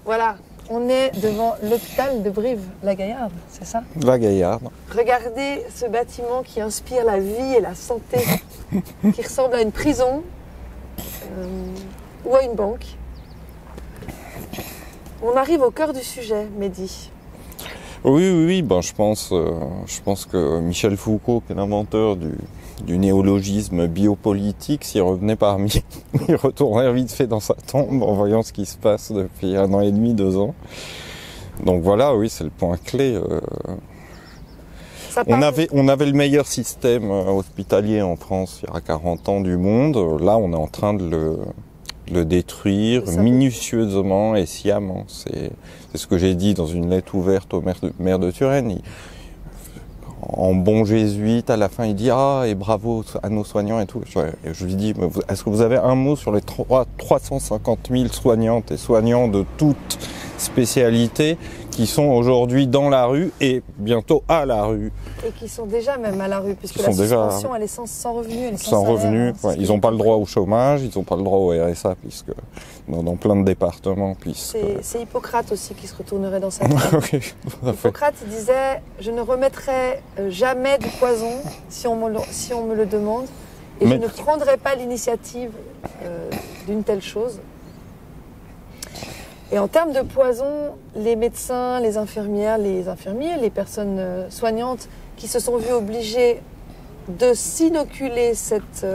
Voilà, on est devant l'hôpital de Brive-la-Gaillarde, c'est ça? La Gaillarde. Regardez ce bâtiment qui inspire la vie et la santé, qui ressemble à une prison ou à une banque. On arrive au cœur du sujet, Mehdi. Oui, ben, je pense que Michel Foucault, qui est l'inventeur du néologisme biopolitique, s'il revenait parmi, il retournerait vite fait dans sa tombe en voyant ce qui se passe depuis 1 an et demi, 2 ans. Donc voilà, oui, c'est le point clé. On avait le meilleur système hospitalier en France il y a 40 ans du monde. Là, on est en train de le détruire minutieusement et sciemment. C'est ce que j'ai dit dans une lettre ouverte au maire de Turenne. En bon jésuite, à la fin, il dit « Ah, et bravo à nos soignants et tout ». Je lui dis « Est-ce que vous avez un mot sur les 350 000 soignantes et soignants de toutes spécialités qui sont aujourd'hui dans la rue et bientôt à la rue ?» Et qui sont déjà même à la rue, puisque la suspension, elle est sans revenu, elle est sans revenu, salaire, ils n'ont pas le droit au chômage, ils n'ont pas le droit au RSA, puisque dans plein de départements. C'est Hippocrate aussi qui se retournerait dans sa tête. Oui, Hippocrate disait « Je ne remettrai jamais du poison si on me le demande, et je ne prendrai pas l'initiative d'une telle chose ». Et en termes de poison, les médecins, les infirmières, les infirmiers, les personnes soignantes qui se sont vues obligées de s'inoculer cette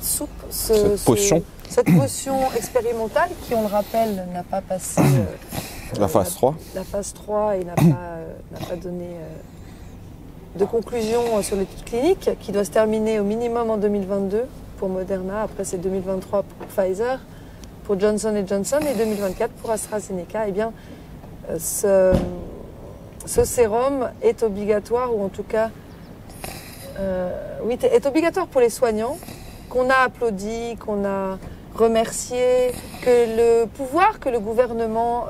soupe, cette potion expérimentale qui, on le rappelle, n'a pas passé la phase 3. La phase 3 et n'a pas donné de conclusion sur l'étude clinique qui doit se terminer au minimum en 2022 pour Moderna, après c'est 2023 pour Pfizer, pour Johnson & Johnson et 2024 pour AstraZeneca. Eh bien, ce sérum est obligatoire, ou en tout cas, est obligatoire pour les soignants, qu'on a applaudi, qu'on a remercié, que le gouvernement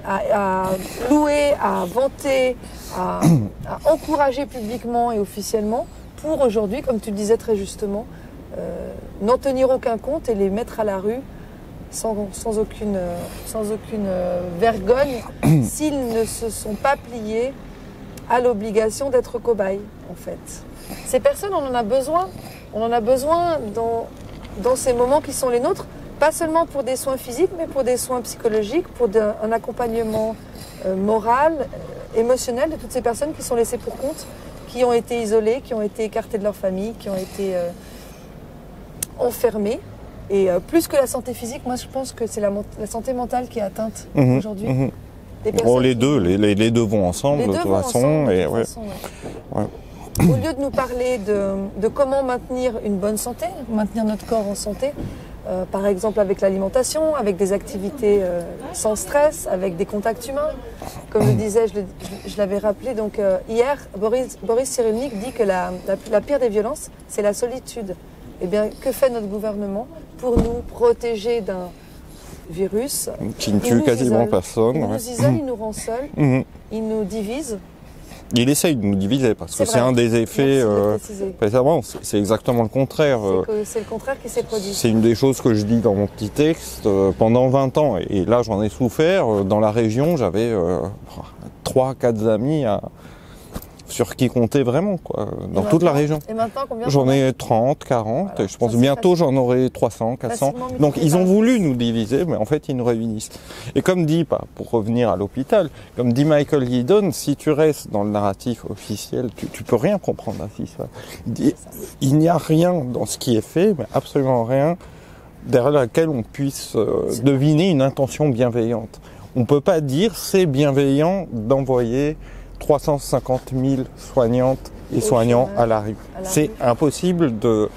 a loué, a vanté, a encouragé publiquement et officiellement, pour aujourd'hui, comme tu le disais très justement, n'en tenir aucun compte et les mettre à la rue sans aucune vergogne s'ils ne se sont pas pliés à l'obligation d'être cobayes, en fait. Ces personnes, on en a besoin. On en a besoin dans ces moments qui sont les nôtres, pas seulement pour des soins physiques, mais pour des soins psychologiques, pour un accompagnement moral, émotionnel de toutes ces personnes qui sont laissées pour compte, qui ont été isolées, qui ont été écartées de leur famille, qui ont été enfermées. Et plus que la santé physique, moi je pense que c'est la santé mentale qui est atteinte aujourd'hui. Les deux vont ensemble de toute façon. Au lieu de nous parler de comment maintenir une bonne santé, maintenir notre corps en santé, par exemple avec l'alimentation, avec des activités sans stress, avec des contacts humains. Comme je disais, je l'avais rappelé, donc hier, Boris Cyrulnik dit que la pire des violences, c'est la solitude. Eh bien, que fait notre gouvernement pour nous protéger d'un virus qui ne tue quasiment personne? Il nous isole, il nous rend seuls, il nous divise. Il essaye de nous diviser parce que c'est un des effets. C'est exactement le contraire. C'est le contraire qui s'est produit. C'est une des choses que je dis dans mon petit texte. Pendant 20 ans, et là j'en ai souffert, dans la région, j'avais 3-4 amis sur qui compter vraiment, quoi, dans toute la région. Et maintenant, combien? J'en ai 30, 40, voilà, et je pense bientôt j'en aurai 300, 400. Donc ils ont voulu nous diviser, mais en fait ils nous réunissent. Et comme dit, pour revenir à l'hôpital, comme dit Michael Gidon, si tu restes dans le narratif officiel, tu peux rien comprendre à ça. Il n'y a rien dans ce qui est fait, mais absolument rien, derrière laquelle on puisse deviner une intention bienveillante. On ne peut pas dire c'est bienveillant d'envoyer 350 000 soignantes et soignants à la rue. C'est impossible de...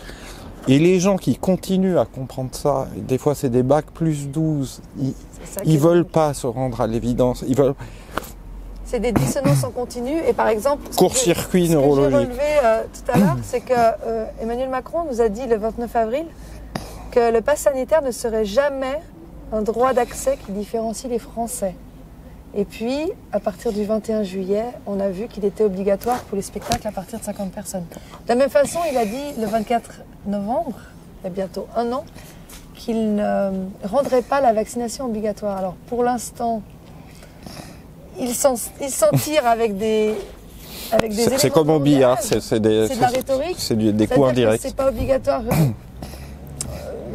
Et les gens qui continuent à comprendre ça, des fois c'est des bacs plus 12, ils veulent pas se rendre à l'évidence. C'est des dissonances en continu. Et par exemple, court-circuit neurologique. Ce que j'ai relevé tout à l'heure, c'est que Emmanuel Macron nous a dit le 29 avril que le pass sanitaire ne serait jamais un droit d'accès qui différencie les Français. Et puis, à partir du 21 juillet, on a vu qu'il était obligatoire pour les spectacles à partir de 50 personnes. De la même façon, il a dit le 24 novembre, il y a bientôt 1 an, qu'il ne rendrait pas la vaccination obligatoire. Alors pour l'instant, il s'en tire avec des éléments. C'est comme au billard, c'est de la rhétorique. C'est des coups indirects. C'est pas obligatoire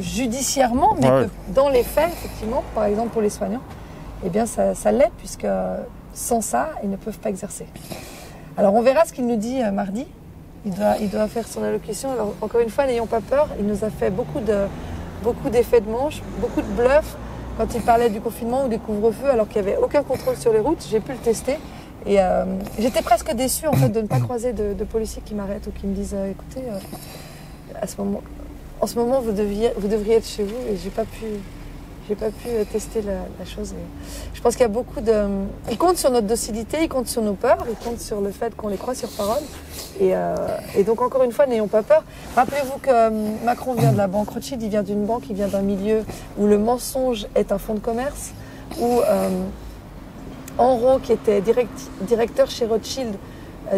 judiciairement, mais que dans les faits, effectivement, par exemple pour les soignants, eh bien ça l'est, puisque sans ça, ils ne peuvent pas exercer. Alors on verra ce qu'il nous dit mardi. Il doit faire son allocution. Alors encore une fois, n'ayons pas peur. Il nous a fait beaucoup d'effets de manche, beaucoup de bluffs quand il parlait du confinement ou des couvre-feux, alors qu'il n'y avait aucun contrôle sur les routes. J'ai pu le tester et j'étais presque déçue en fait de ne pas croiser de policiers qui m'arrêtent ou qui me disent écoutez, en ce moment vous devriez être chez vous, et j'ai pas pu tester la chose. Et je pense qu'il y a beaucoup de... Ils comptent sur notre docilité, ils comptent sur nos peurs, ils comptent sur le fait qu'on les croit sur parole. Et donc, encore une fois, n'ayons pas peur. Rappelez-vous que Macron vient de la banque Rothschild, il vient d'une banque, il vient d'un milieu où le mensonge est un fonds de commerce, où Enro, qui était directeur chez Rothschild,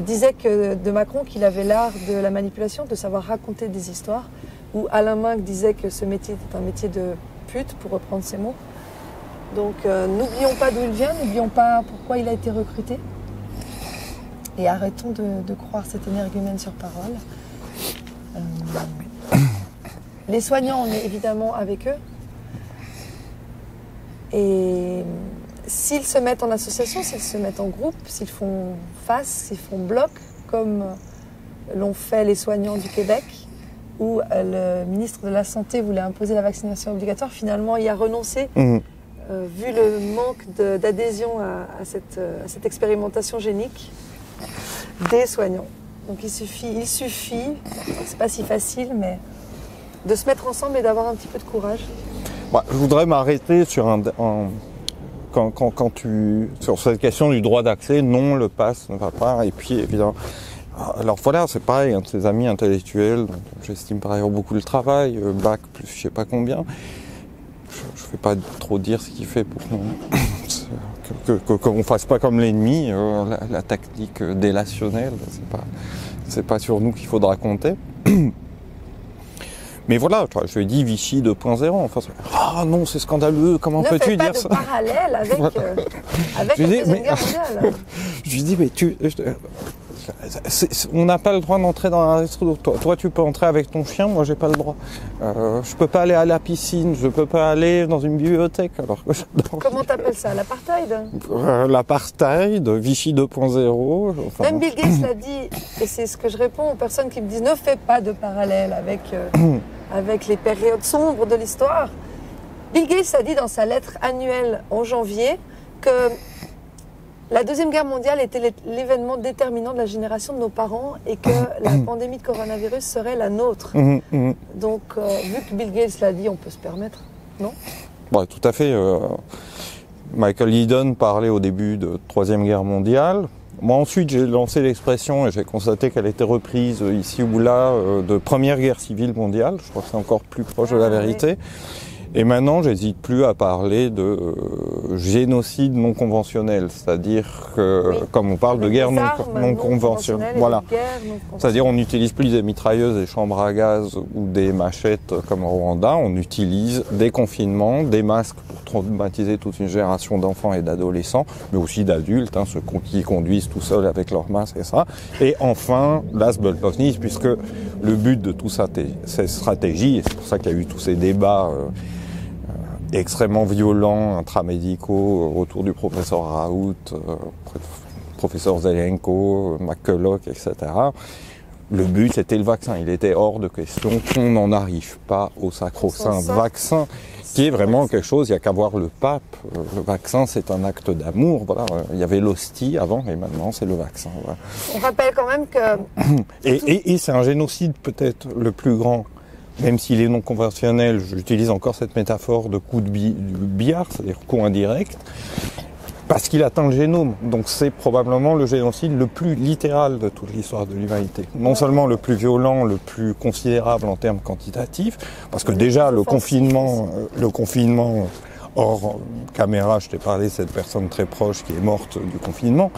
disait de Macron qu'il avait l'art de la manipulation, de savoir raconter des histoires, où Alain Minc disait que ce métier était un métier de pute, pour reprendre ses mots. Donc n'oublions pas d'où il vient, n'oublions pas pourquoi il a été recruté, et arrêtons de croire cet énergumène sur parole. Les soignants, on est évidemment avec eux, et s'ils se mettent en association, s'ils se mettent en groupe, s'ils font face, s'ils font bloc, comme l'ont fait les soignants du Québec, où le ministre de la Santé voulait imposer la vaccination obligatoire, finalement il a renoncé, vu le manque d'adhésion à cette expérimentation génique des soignants. Donc il suffit, c'est pas si facile, mais de se mettre ensemble et d'avoir un petit peu de courage. Bah, je voudrais m'arrêter sur sur cette question du droit d'accès. Non, le pass ne va pas. Et puis évidemment, alors voilà, c'est pareil, un de ses amis intellectuels, dont j'estime par ailleurs beaucoup le travail, bac plus je sais pas combien. Je ne vais pas trop dire ce qu'il fait pour qu'on fasse pas comme l'ennemi, la tactique délationnelle, c'est pas sur nous qu'il faudra compter. Mais voilà, je lui ai dit Vichy 2.0. Enfin, ah non, c'est scandaleux, comment peux-tu dire ça ? Ne fais pas de parallèle avec la Deuxième Guerre mondiale. Je lui dis, mais on n'a pas le droit d'entrer dans un resto. Toi, tu peux entrer avec ton chien, moi, j'ai pas le droit. Je peux pas aller à la piscine, je peux pas aller dans une bibliothèque. Alors que j'adore. Comment t'appelles ça, l'apartheid ? L'apartheid, Vichy 2.0. Enfin, même Bill Gates l'a dit, et c'est ce que je réponds aux personnes qui me disent ne fais pas de parallèle avec les périodes sombres de l'histoire. Bill Gates a dit dans sa lettre annuelle en janvier que la Deuxième Guerre mondiale était l'événement déterminant de la génération de nos parents et que la pandémie de coronavirus serait la nôtre. Donc, vu que Bill Gates l'a dit, on peut se permettre, non ? Ouais, tout à fait. Michael Headon parlait au début de Troisième Guerre mondiale. Moi, ensuite, j'ai lancé l'expression et j'ai constaté qu'elle était reprise ici ou là de Première Guerre civile mondiale. Je crois que c'est encore plus proche de la vérité. Oui. Et maintenant, j'hésite plus à parler de génocide non conventionnel, c'est-à-dire que, comme on parle de guerre non conventionnelle, voilà. C'est-à-dire on n'utilise plus des mitrailleuses, des chambres à gaz ou des machettes comme au Rwanda, on utilise des confinements, des masques pour traumatiser toute une génération d'enfants et d'adolescents, mais aussi d'adultes, ceux qui conduisent tout seuls avec leurs masques et ça. Et enfin, last but not least, puisque le but de tout ça, c'est stratégie, et c'est pour ça qu'il y a eu tous ces débats extrêmement violents, intramédicaux, autour du professeur Raoult, professeur Zelenko, McCulloch, etc. Le but, c'était le vaccin. Il était hors de question qu'on n'en arrive pas au sacro-saint vaccin, qui est vraiment quelque chose, il n'y a qu'à voir le pape. Le vaccin, c'est un acte d'amour. Voilà. Il y avait l'hostie avant, et maintenant, c'est le vaccin. Voilà. On rappelle quand même que... Et c'est un génocide peut-être le plus grand. Même s'il est non conventionnel, j'utilise encore cette métaphore de coup de billard, c'est-à-dire coup indirect, parce qu'il atteint le génome. Donc c'est probablement le génocide le plus littéral de toute l'histoire de l'humanité. Non seulement le plus violent, le plus considérable en termes quantitatifs, parce que déjà le confinement hors caméra, je t'ai parlé de cette personne très proche qui est morte du confinement,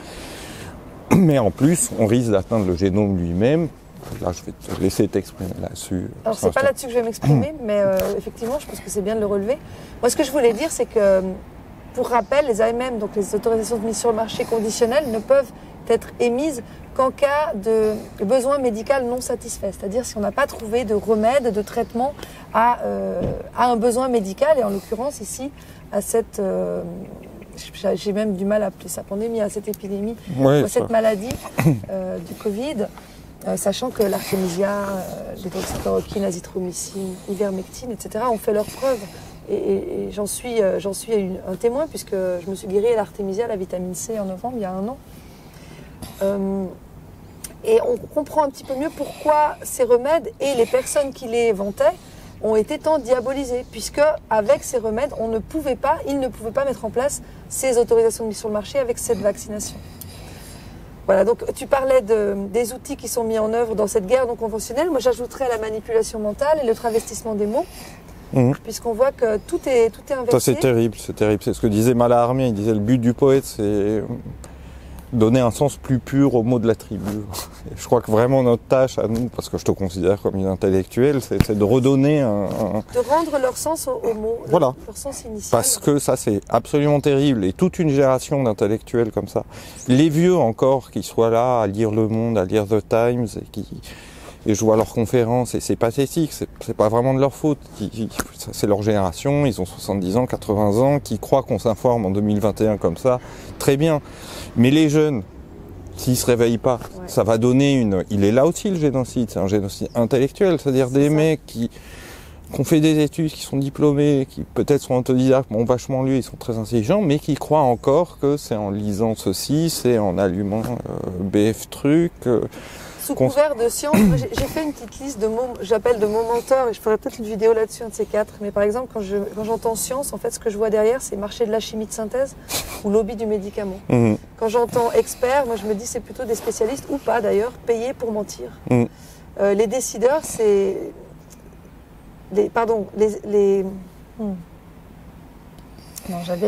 mais en plus on risque d'atteindre le génome lui-même, là, je vais te laisser t'exprimer là-dessus. Alors, c'est pas là-dessus que je vais m'exprimer, mais effectivement, je pense que c'est bien de le relever. Moi, ce que je voulais dire, c'est que, pour rappel, les AMM, donc les autorisations de mise sur le marché conditionnelles, ne peuvent être émises qu'en cas de besoin médical non satisfait. C'est-à-dire si on n'a pas trouvé de remède, de traitement à un besoin médical, et en l'occurrence ici, à cette... j'ai même du mal à appeler ça pandémie, à cette épidémie, à cette maladie du Covid, sachant que l'artémisia, l'hydroxychloroquine, l'azithromycine, l'ivermectine, etc. ont fait leurs preuves. Et j'en suis un témoin, puisque je me suis guérie à l'artémisia, la vitamine C, en novembre, il y a 1 an. Et on comprend un petit peu mieux pourquoi ces remèdes et les personnes qui les vantaient ont été tant diabolisés, puisque avec ces remèdes, ils ne pouvaient pas mettre en place ces autorisations de mise sur le marché avec cette vaccination. Voilà, donc tu parlais des outils qui sont mis en œuvre dans cette guerre non conventionnelle. Moi, j'ajouterais la manipulation mentale et le travestissement des mots, puisqu'on voit que tout est inversé. Ça, c'est terrible, c'est terrible. C'est ce que disait Mallarmé. Il disait le but du poète, c'est donner un sens plus pur aux mots de la tribu. Et je crois que vraiment notre tâche à nous, parce que je te considère comme une intellectuelle, c'est de redonner de rendre leur sens aux mots, voilà. Leur sens initial. Parce que ça, c'est absolument terrible. Et toute une génération d'intellectuels comme ça. Les vieux encore qui soient là à lire Le Monde, à lire The Times, et je vois leurs conférences, et c'est pathétique, c'est pas vraiment de leur faute. C'est leur génération, ils ont 70 ans, 80 ans, qui croient qu'on s'informe en 2021 comme ça. Très bien. Mais les jeunes, s'ils se réveillent pas, ça va donner il est là aussi le génocide, c'est un génocide intellectuel, c'est-à-dire des mecs qui ont fait des études, qui sont diplômés, qui peut-être sont autodidactes, ont vachement lu, ils sont très intelligents, mais qui croient encore que c'est en lisant ceci, c'est en allumant BF truc. Sous couvert de science, j'ai fait une petite liste de mots, j'appelle de mots menteurs, et je ferai peut-être une vidéo là-dessus, un de ces 4. Mais par exemple, quand j'entends science, en fait, ce que je vois derrière, c'est marché de la chimie de synthèse ou lobby du médicament. Quand j'entends expert, moi je me dis c'est plutôt des spécialistes, ou pas d'ailleurs, payés pour mentir. Les décideurs, c'est... Non,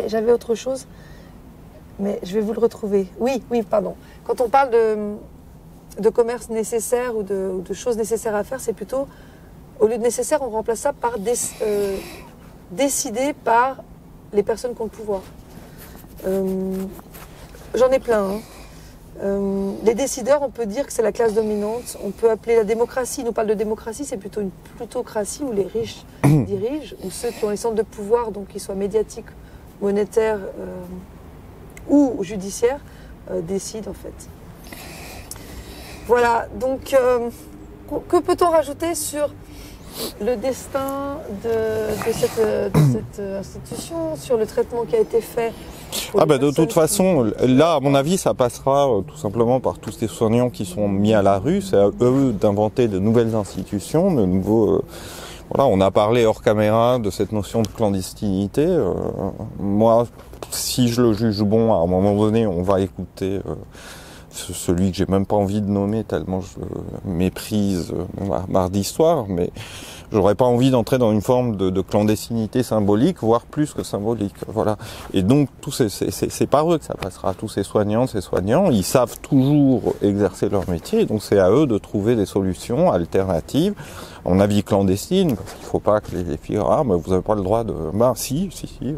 j'avais autre chose, mais je vais vous le retrouver. Oui, pardon. Quand on parle de commerce nécessaire ou de choses nécessaires à faire, c'est plutôt, au lieu de nécessaire, on remplace ça par décidé par les personnes qui ont le pouvoir. J'en ai plein. Les décideurs, on peut dire que c'est la classe dominante. On peut appeler la démocratie. Ils nous parlent de démocratie, c'est plutôt une plutocratie où les riches dirigent, ou ceux qui ont les centres de pouvoir, donc qu'ils soient médiatiques, monétaires ou judiciaires, décident en fait. Voilà, donc que peut-on rajouter sur le destin de cette institution, sur le traitement qui a été fait? De toute façon, là, à mon avis, ça passera tout simplement par tous ces soignants qui sont mis à la rue. C'est à eux d'inventer de nouvelles institutions, de nouveaux... Voilà, on a parlé hors caméra de cette notion de clandestinité. Moi, si je le juge bon, à un moment donné, on va écouter... celui que j'ai même pas envie de nommer tellement je méprise marre d'histoire, mais j'aurais pas envie d'entrer dans une forme de clandestinité symbolique, voire plus que symbolique. Voilà. Et donc c'est par eux que ça passera. Tous ces soignants, ils savent toujours exercer leur métier, donc c'est à eux de trouver des solutions alternatives. À mon avis clandestine, parce qu'il faut pas que les filles vous avez pas le droit de... si, je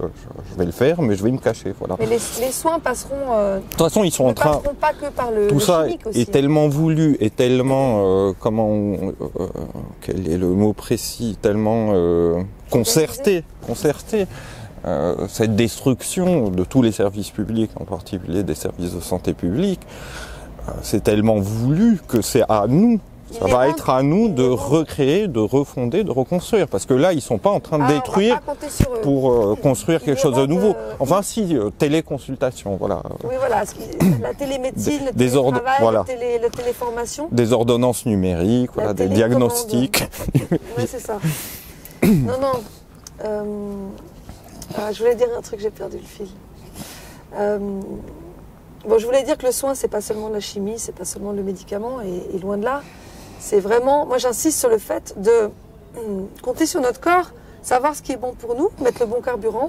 vais le faire, mais je vais me cacher. Voilà. Mais les soins passeront... de toute façon, ils sont en train... passeront pas que par le tout ça chimique aussi. Est tellement voulu et tellement... quel est le mot précis? Tellement concerté. Cette destruction de tous les services publics, en particulier des services de santé publique, c'est tellement voulu que c'est à nous. Ça va être à nous de recréer, de refonder, de reconstruire. Parce que là, ils sont pas en train de détruire pour construire quelque chose de nouveau. Enfin, si, téléconsultation, voilà. Oui, voilà. La télémédecine, le télétravail, voilà. la téléformation. Des ordonnances numériques, voilà, des diagnostics. Oui, c'est ça. Non. Je voulais dire un truc, j'ai perdu le fil. Je voulais dire que le soin, c'est pas seulement la chimie, c'est pas seulement le médicament, et loin de là. C'est vraiment, moi j'insiste sur le fait de compter sur notre corps, savoir ce qui est bon pour nous, mettre le bon carburant,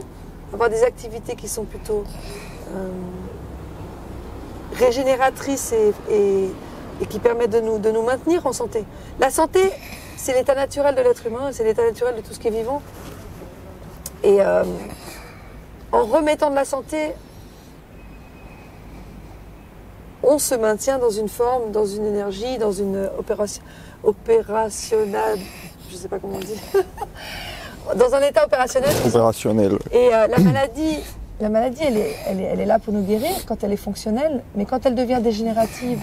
avoir des activités qui sont plutôt régénératrices et et qui permet de nous maintenir en santé. La santé, c'est l'état naturel de l'être humain, c'est l'état naturel de tout ce qui est vivant. Et en remettant de la santé, on se maintient dans une forme, dans une énergie, dans une opérationnelle, je ne sais pas comment on dit, dans un état opérationnel. Opérationnel. Et la maladie, elle est là pour nous guérir quand elle est fonctionnelle, mais quand elle devient dégénérative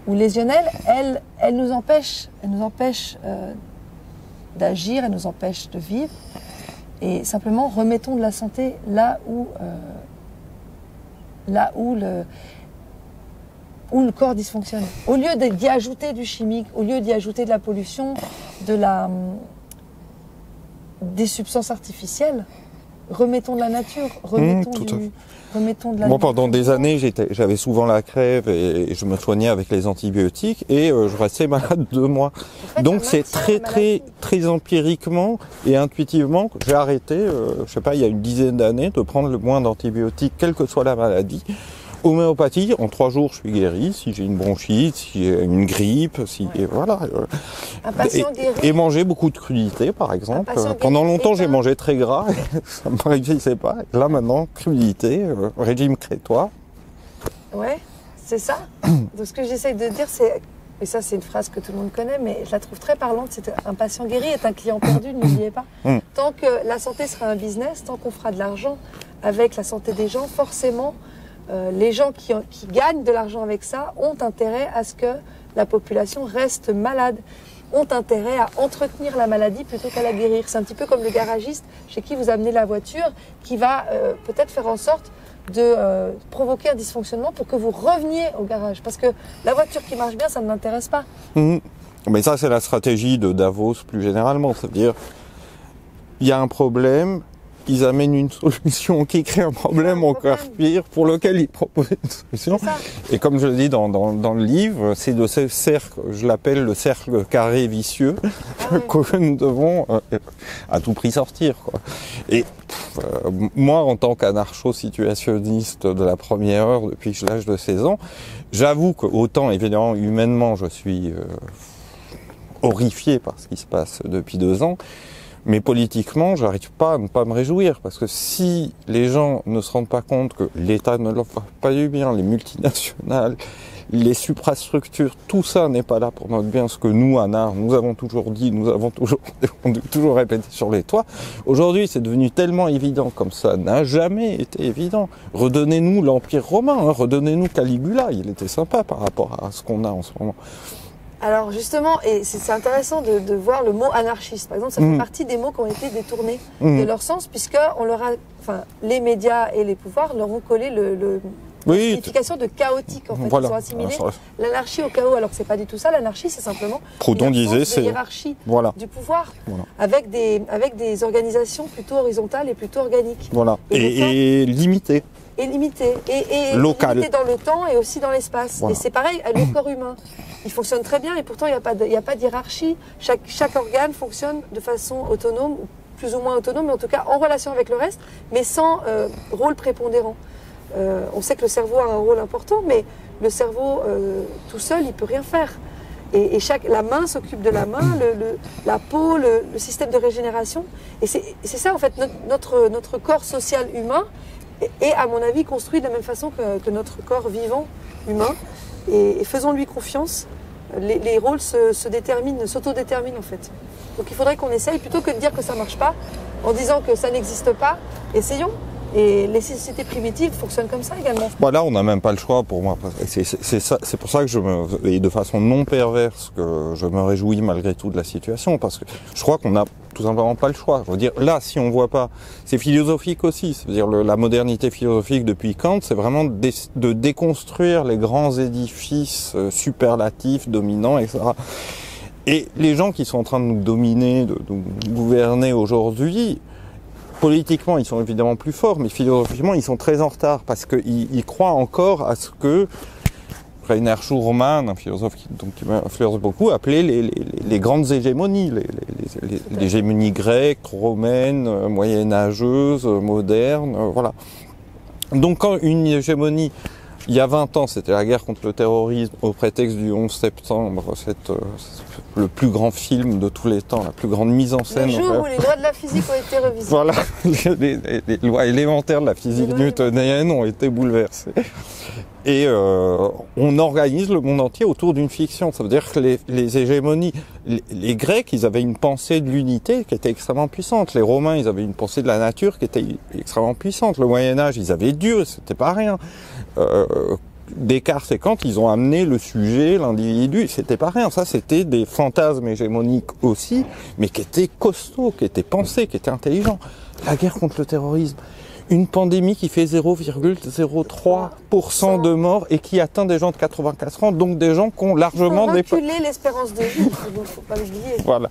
ou lésionnelle, elle nous empêche d'agir, elle nous empêche de vivre. Et simplement, remettons de la santé là où le corps dysfonctionne. Au lieu d'y ajouter du chimique, au lieu d'y ajouter de la pollution, des substances artificielles, remettons de la nature, remettons de la Moi, pendant des années, j'avais souvent la crève et je me soignais avec les antibiotiques et je restais malade 2 mois. En fait, donc c'est très empiriquement et intuitivement que j'ai arrêté, je sais pas, il y a une dizaine d'années, de prendre le moins d'antibiotiques, quelle que soit la maladie. Homéopathie, en 3 jours, je suis guéri. Si j'ai une bronchite, si j'ai une grippe, et voilà. Un patient guéri. Et manger beaucoup de crudités, par exemple. Pendant longtemps, j'ai mangé très gras. Ça ne me réussissait pas. Là, maintenant, crudité, régime crétois. Ouais, c'est ça. Donc, ce que j'essaye de dire, c'est, et ça, c'est une phrase que tout le monde connaît, mais je la trouve très parlante. C'est un patient guéri est un client perdu, n'oubliez pas. Tant que la santé sera un business, tant qu'on fera de l'argent avec la santé des gens, forcément, les gens qui gagnent de l'argent avec ça ont intérêt à ce que la population reste malade, ont intérêt à entretenir la maladie plutôt qu'à la guérir. C'est un petit peu comme le garagiste chez qui vous amenez la voiture, qui va peut-être faire en sorte de provoquer un dysfonctionnement pour que vous reveniez au garage. Parce que la voiture qui marche bien, ça ne m'intéresse pas. Mais ça, c'est la stratégie de Davos plus généralement. C'est-à-dire, il y a un problème, ils amènent une solution qui crée un problème encore pire pour lequel ils proposent une solution. Et comme je le dis dans le livre, c'est de ce cercle, je l'appelle le cercle carré vicieux, que nous devons à tout prix sortir, quoi. Et moi, en tant qu'anarcho-situationniste de la première heure depuis l'âge de 16 ans, j'avoue que autant évidemment humainement je suis horrifié par ce qui se passe depuis 2 ans, mais politiquement, j'arrive pas à ne pas me réjouir, parce que si les gens ne se rendent pas compte que l'État ne leur fait pas du bien, les multinationales, les suprastructures, tout ça n'est pas là pour notre bien, ce que nous, à NAR, nous avons toujours dit, nous avons toujours répété sur les toits. Aujourd'hui, c'est devenu tellement évident, comme ça n'a jamais été évident. Redonnez-nous l'Empire romain, redonnez-nous Caligula, il était sympa par rapport à ce qu'on a en ce moment. Alors justement, et c'est intéressant de voir le mot anarchiste. Par exemple, ça fait partie des mots qui ont été détournés de leur sens, puisque les médias et les pouvoirs leur ont collé la signification de chaotique, en fait. Ils ont assimilé l'anarchie au chaos, alors que c'est pas du tout ça. L'anarchie, c'est simplement Proudhon disait, c'est hiérarchie du pouvoir, avec des organisations plutôt horizontales et plutôt organiques. Voilà. Et limitées. Et limité. Et local. Limité dans le temps et aussi dans l'espace. Voilà. Et c'est pareil, le corps humain. Il fonctionne très bien et pourtant il n'y a pas de hiérarchie. Chaque organe fonctionne de façon autonome, plus ou moins autonome, mais en tout cas en relation avec le reste, mais sans rôle prépondérant. On sait que le cerveau a un rôle important, mais le cerveau tout seul, il ne peut rien faire. Et la main s'occupe de la main, la peau, le système de régénération. Et c'est ça en fait, notre corps social humain est à mon avis construit de la même façon que notre corps vivant humain. Et faisons-lui confiance, les rôles s'autodéterminent en fait. Donc il faudrait qu'on essaye, plutôt que de dire que ça ne marche pas, en disant que ça n'existe pas, essayons. Et les sociétés primitives fonctionnent comme ça également. Là, on n'a même pas le choix pour moi. C'est pour ça que et de façon non perverse, que je me réjouis malgré tout de la situation, parce que je crois qu'on n'a tout simplement pas le choix. Je veux dire, là, si on voit pas, c'est philosophique aussi. C'est-à-dire la modernité philosophique depuis Kant, c'est vraiment de déconstruire les grands édifices superlatifs, dominants, etc. Et les gens qui sont en train de nous dominer, de nous gouverner aujourd'hui, politiquement, ils sont évidemment plus forts, mais philosophiquement, ils sont très en retard parce qu'ils croient encore à ce que Rainer Schurman, un philosophe qui m'influence beaucoup, appelait les grandes hégémonies, l'hégémonie grecque, romaine, moyenâgeuse, moderne, voilà. Donc quand une hégémonie Il y a 20 ans, c'était la guerre contre le terrorisme au prétexte du 11 septembre, le plus grand film de tous les temps, la plus grande mise en scène. Le jour où les lois de la physique ont été révisées. Voilà, les lois élémentaires de la physique newtonienne ont été bouleversées. Et on organise le monde entier autour d'une fiction. Ça veut dire que les hégémonies, les Grecs, ils avaient une pensée de l'unité qui était extrêmement puissante. Les Romains, ils avaient une pensée de la nature qui était extrêmement puissante. Le Moyen-Âge, ils avaient Dieu, c'était pas rien. Descartes et Kant, ils ont amené le sujet, l'individu, c'était pas rien. Ça, c'était des fantasmes hégémoniques aussi, mais qui étaient costauds, qui étaient pensés, qui étaient intelligents. La guerre contre le terrorisme. Une pandémie qui fait 0,03% de morts et qui atteint des gens de 84 ans, donc des gens qui ont largement reculer l'espérance de vie, il ne faut pas l'oublier. Voilà.